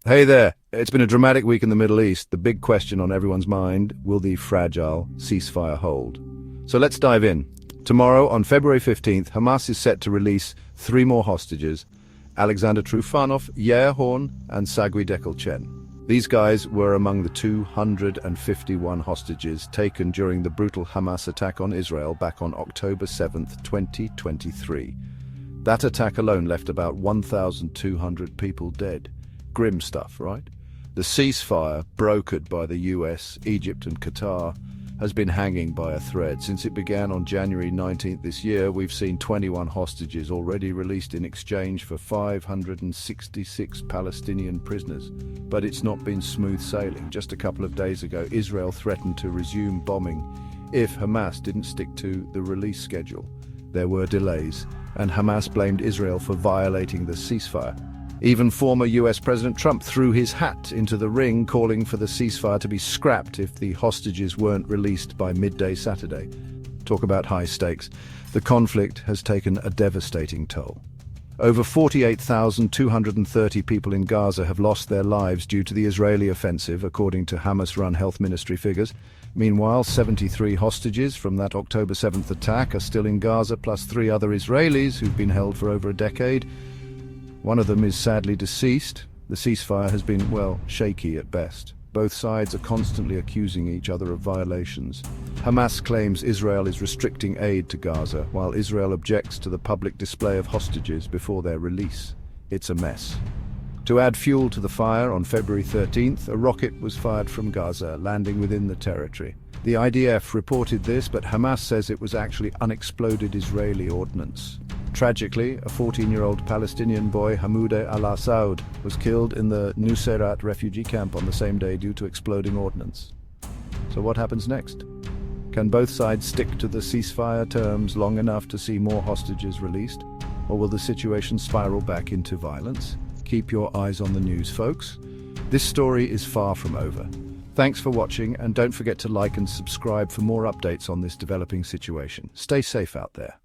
Hey there. It's been a dramatic week in the Middle East. The big question on everyone's mind, will the fragile ceasefire hold? So let's dive in. Tomorrow, on February 15th, Hamas is set to release three more hostages: Alexander Troufanov, Yair, and Sagui Dekel-Chen. These guys were among the 251 hostages taken during the brutal Hamas attack on Israel back on October 7th, 2023. That attack alone left about 1,200 people dead. Grim stuff, right? The ceasefire, brokered by the US, Egypt and Qatar, has been hanging by a thread. Since it began on January 19th this year, we've seen 21 hostages already released in exchange for 566 Palestinian prisoners. But it's not been smooth sailing. Just a couple of days ago, Israel threatened to resume bombing if Hamas didn't stick to the release schedule. There were delays, and Hamas blamed Israel for violating the ceasefire. Even former US President Trump threw his hat into the ring, calling for the ceasefire to be scrapped if the hostages weren't released by midday Saturday. Talk about high stakes. The conflict has taken a devastating toll. Over 48,230 people in Gaza have lost their lives due to the Israeli offensive, according to Hamas-run health ministry figures. Meanwhile, 73 hostages from that October 7th attack are still in Gaza, plus 3 other Israelis who've been held for over a decade. One of them is sadly deceased. The ceasefire has been, well, shaky at best. Both sides are constantly accusing each other of violations. Hamas claims Israel is restricting aid to Gaza, while Israel objects to the public display of hostages before their release. It's a mess. To add fuel to the fire, on February 13th, a rocket was fired from Gaza, landing within the territory. The IDF reported this, but Hamas says it was actually unexploded Israeli ordnance. Tragically, a 14-year-old Palestinian boy, Hamoudeh al-Assaud, was killed in the Nuseirat refugee camp on the same day due to exploding ordnance. So what happens next? Can both sides stick to the ceasefire terms long enough to see more hostages released? Or will the situation spiral back into violence? Keep your eyes on the news, folks. This story is far from over. Thanks for watching, and don't forget to like and subscribe for more updates on this developing situation. Stay safe out there.